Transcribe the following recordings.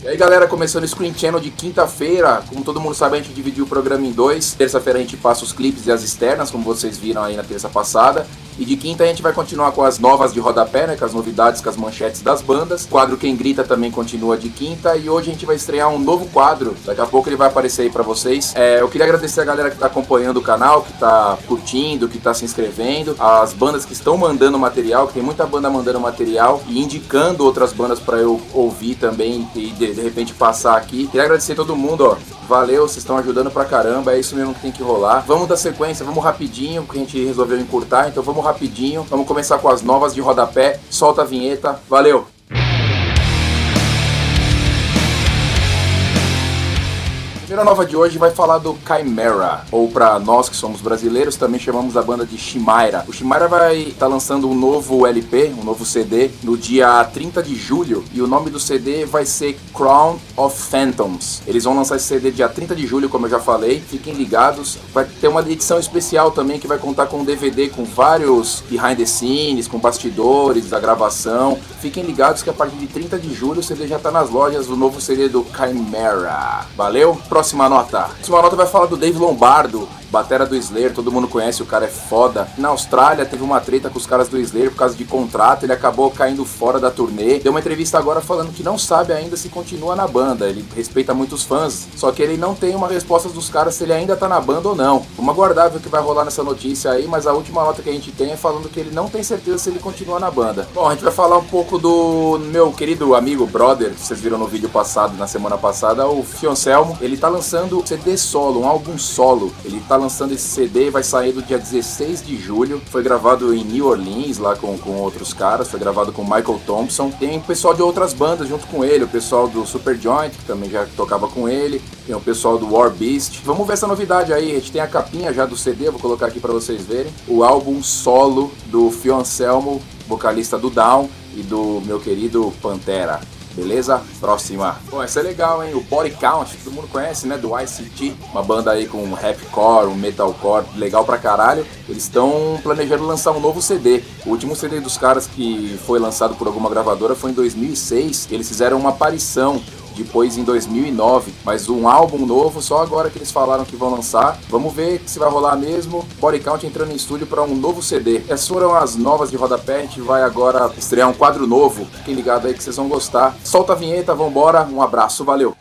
E aí galera, começando o Screen Channel de quinta-feira. Como todo mundo sabe, a gente dividiu o programa em dois. Terça-feira a gente passa os clipes e as externas, como vocês viram aí na terça passada. E de quinta a gente vai continuar com as novas de rodapé, né, com as novidades, com as manchetes das bandas. O quadro Quem Grita também continua de quinta. E hoje a gente vai estrear um novo quadro. Daqui a pouco ele vai aparecer aí pra vocês. Eu queria agradecer a galera que tá acompanhando o canal, que tá curtindo, que tá se inscrevendo. As bandas que estão mandando material, que tem muita banda mandando material e indicando outras bandas pra eu ouvir também e de repente passar aqui. Queria agradecer a todo mundo, ó. Valeu, vocês estão ajudando pra caramba, é isso mesmo que tem que rolar. Vamos dar sequência, vamos rapidinho, porque a gente resolveu encurtar, então vamos rapidinho. Vamos começar com as novas de rodapé. Solta a vinheta, valeu! A primeira nova de hoje vai falar do Chimera, ou pra nós que somos brasileiros também chamamos a banda de Chimaira. O Chimaira vai estar lançando um novo LP, um novo CD, no dia 30 de julho, e o nome do CD vai ser Crown of Phantoms. Eles vão lançar esse CD dia 30 de julho, como eu já falei, fiquem ligados. Vai ter uma edição especial também que vai contar com um DVD com vários behind the scenes, com bastidores da gravação. Fiquem ligados que a partir de 30 de julho o CD já está nas lojas, o novo CD do Chimera. Valeu? Próxima nota. Próxima nota vai falar do Dave Lombardo, batera do Slayer, todo mundo conhece, o cara é foda. Na Austrália teve uma treta com os caras do Slayer por causa de contrato, ele acabou caindo fora da turnê. Deu uma entrevista agora falando que não sabe ainda se continua na banda, ele respeita muitos fãs, só que ele não tem uma resposta dos caras se ele ainda tá na banda ou não. Vamos aguardar ver o que vai rolar nessa notícia aí, mas a última nota que a gente tem é falando que ele não tem certeza se ele continua na banda. Bom, a gente vai falar um pouco do meu querido amigo, brother, que vocês viram no vídeo passado, na semana passada, o Fioncelmo. Ele tá lançando CD solo, um álbum solo. Ele tá lançando esse CD, vai sair do dia 16 de julho. Foi gravado em New Orleans, lá com outros caras. Foi gravado com Michael Thompson. Tem o pessoal de outras bandas junto com ele. O pessoal do Superjoint, que também já tocava com ele. Tem o pessoal do War Beast. Vamos ver essa novidade aí. A gente tem a capinha já do CD, vou colocar aqui pra vocês verem. O álbum solo do Fioncelmo, vocalista do Down, e do meu querido Pantera. Beleza? Próxima. Bom, essa é legal, hein? O Body Count, todo mundo conhece, né? Do ICT. Uma banda aí com um rapcore, um metalcore, legal pra caralho. Eles estão planejando lançar um novo CD. O último CD dos caras que foi lançado por alguma gravadora foi em 2006. Eles fizeram uma aparição depois em 2009, mas um álbum novo só agora que eles falaram que vão lançar. Vamos ver se vai rolar mesmo. Body Count entrando em estúdio para um novo CD. Essas foram as novas de rodapé. A gente vai agora estrear um quadro novo. Fiquem ligados aí que vocês vão gostar. Solta a vinheta, vambora. Um abraço, valeu!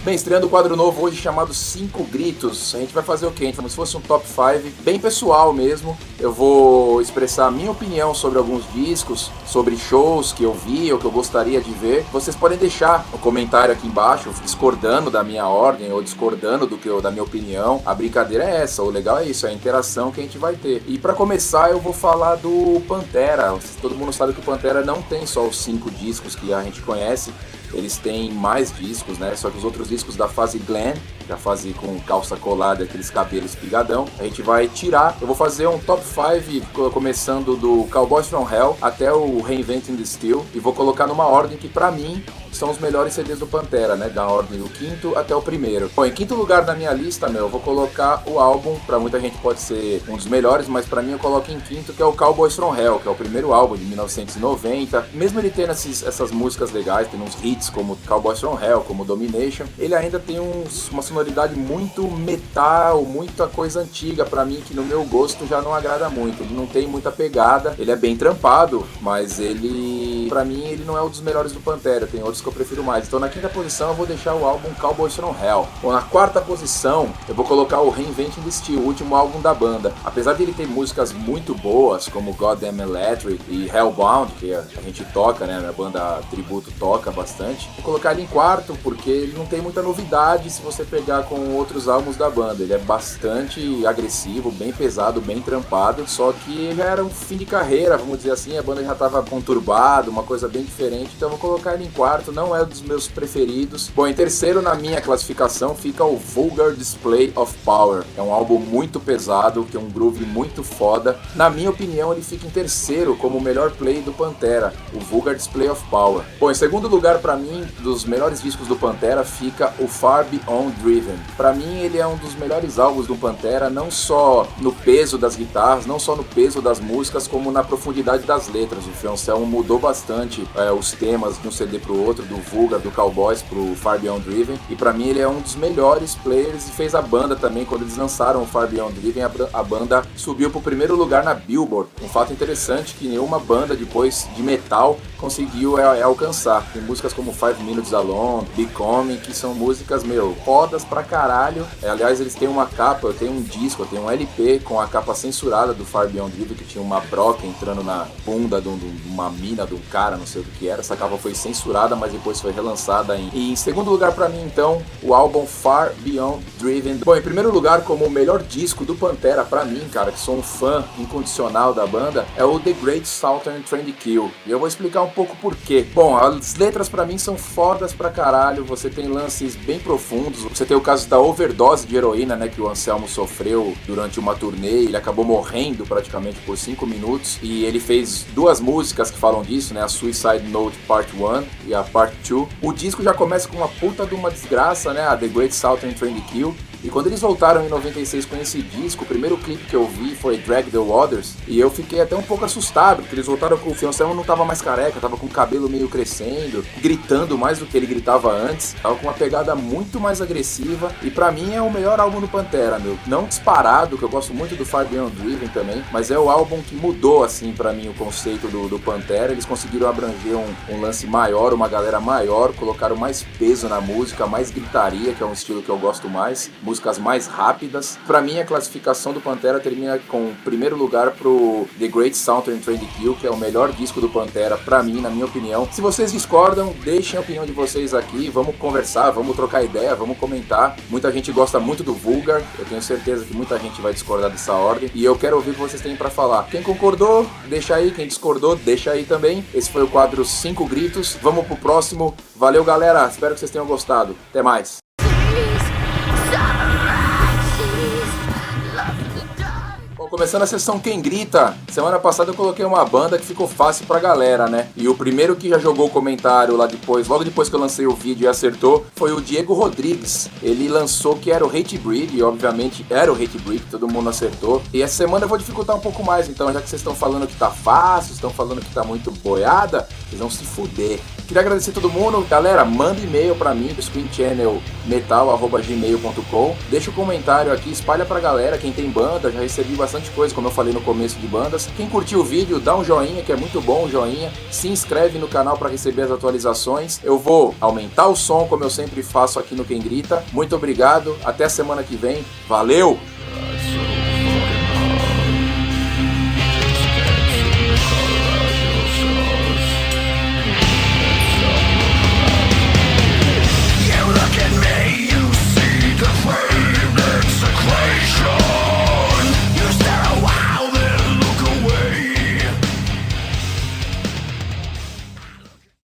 Bem, estreando o quadro novo hoje chamado 5 Gritos. A gente vai fazer o quê? Como se fosse um top 5, bem pessoal mesmo. Eu vou expressar a minha opinião sobre alguns discos, sobre shows que eu vi ou que eu gostaria de ver. Vocês podem deixar um comentário aqui embaixo, discordando da minha ordem ou discordando da minha opinião. A brincadeira é essa, o legal é isso, é a interação que a gente vai ter. E pra começar eu vou falar do Pantera. Todo mundo sabe que o Pantera não tem só os 5 discos que a gente conhece. Eles têm mais discos, né? Só que os outros discos da fase glam, que é a fase com calça colada, aqueles cabelos espigadão, a gente vai tirar. Eu vou fazer um top 5, começando do Cowboys from Hell até o Reinventing the Steel, e vou colocar numa ordem que pra mim são os melhores CDs do Pantera, né? Da ordem do quinto até o primeiro. Bom, em quinto lugar na minha lista, eu vou colocar o álbum, pra muita gente pode ser um dos melhores, mas pra mim eu coloco em quinto, que é o Cowboys from Hell, que é o primeiro álbum de 1990. Mesmo ele tendo essas músicas legais, tendo uns hits como Cowboys from Hell, como Domination, ele ainda tem uma sonoridade muito metal, muita coisa antiga pra mim, que no meu gosto já não agrada muito. Ele não tem muita pegada, ele é bem trampado, mas ele, pra mim, ele não é um dos melhores do Pantera, tem outros que eu prefiro mais. Então na quinta posição eu vou deixar o álbum Cowboys from Hell. Bom, na quarta posição eu vou colocar o Reinventing the Steel, o último álbum da banda. Apesar de ele ter músicas muito boas, como Goddamn Electric e Hellbound, que a gente toca, né, a banda tributo toca bastante, vou colocar ele em quarto porque ele não tem muita novidade se você pegar com outros álbuns da banda. Ele é bastante agressivo, bem pesado, bem trampado, só que já era um fim de carreira, vamos dizer assim, a banda já estava conturbada, uma coisa bem diferente, então eu vou colocar ele em quarto. Não é um dos meus preferidos. Bom, em terceiro na minha classificação fica o Vulgar Display of Power. É um álbum muito pesado, que é um groove muito foda. Na minha opinião, ele fica em terceiro como o melhor play do Pantera, o Vulgar Display of Power. Bom, em segundo lugar pra mim, dos melhores discos do Pantera, fica o Far Beyond Drift. Driven. Pra mim ele é um dos melhores álbuns do Pantera, não só no peso das guitarras, não só no peso das músicas, como na profundidade das letras. O Phil Anselmo mudou bastante os temas de um CD pro outro, do Vulgar, do Cowboys pro Far Beyond Driven, e pra mim ele é um dos melhores players e fez a banda também. Quando eles lançaram o Far Beyond Driven, a banda subiu pro primeiro lugar na Billboard, um fato interessante que nenhuma banda depois de metal conseguiu alcançar. Tem músicas como 5 Minutes Alone, Becoming, que são músicas, fodas pra caralho. Aliás, eles têm uma capa, eu tenho um disco, eu tenho um LP com a capa censurada do Far Beyond Driven, que tinha uma broca entrando na bunda de uma mina, de um cara, não sei o que era. Essa capa foi censurada, mas depois foi relançada E em segundo lugar pra mim, então, o álbum Far Beyond Driven. Bom, em primeiro lugar, como o melhor disco do Pantera pra mim, cara, que sou um fã incondicional da banda, é o The Great Southern Trendkill. E eu vou explicar um pouco por quê. Bom, as letras pra mim são fodas pra caralho, você tem lances bem profundos, você tem o caso da overdose de heroína, né, que o Anselmo sofreu durante uma turnê, ele acabou morrendo praticamente por 5 minutos, e ele fez 2 músicas que falam disso, né, a Suicide Note Part 1 e a Part 2. O disco já começa com uma puta de uma desgraça, né, a The Great Southern Trendkill. E quando eles voltaram em 96 com esse disco, o primeiro clipe que eu vi foi Drag the Waters, e eu fiquei até um pouco assustado, porque eles voltaram com o Phil Anselmo, não tava mais careca, tava com o cabelo meio crescendo, gritando mais do que ele gritava antes, tava com uma pegada muito mais agressiva, e pra mim é o melhor álbum do Pantera, não disparado, que eu gosto muito do Far Beyond Driven também, mas é o álbum que mudou, assim, pra mim, o conceito do Pantera. Eles conseguiram abranger um lance maior, uma galera maior, colocaram mais peso na música, mais gritaria, que é um estilo que eu gosto mais, músicas mais rápidas. Pra mim, a classificação do Pantera termina com primeiro lugar pro The Great Southern Trendkill, que é o melhor disco do Pantera, pra mim, na minha opinião. Se vocês discordam, deixem a opinião de vocês aqui, vamos conversar, vamos trocar ideia, vamos comentar. Muita gente gosta muito do Vulgar, eu tenho certeza que muita gente vai discordar dessa ordem, e eu quero ouvir o que vocês têm pra falar. Quem concordou, deixa aí, quem discordou, deixa aí também. Esse foi o quadro 5 Gritos, vamos pro próximo. Valeu, galera, espero que vocês tenham gostado. Até mais. Começando a sessão Quem Grita, semana passada eu coloquei uma banda que ficou fácil pra galera, né? E o primeiro que já jogou o comentário lá depois, logo depois que eu lancei o vídeo e acertou, foi o Diego Rodrigues. Ele lançou que era o Hatebreed, e obviamente era o Hatebreed, todo mundo acertou. E essa semana eu vou dificultar um pouco mais, então, já que vocês estão falando que tá fácil, estão falando que tá muito boiada, vocês vão se fuder. Queria agradecer a todo mundo. Galera, manda e-mail pra mim, screenchannelmetal@gmail.com. Deixa um comentário aqui, espalha pra galera. Quem tem banda, já recebi bastante coisa, como eu falei no começo, de bandas. Quem curtiu o vídeo, dá um joinha, que é muito bom o joinha. Se inscreve no canal pra receber as atualizações. Eu vou aumentar o som, como eu sempre faço aqui no Quem Grita. Muito obrigado, até a semana que vem. Valeu!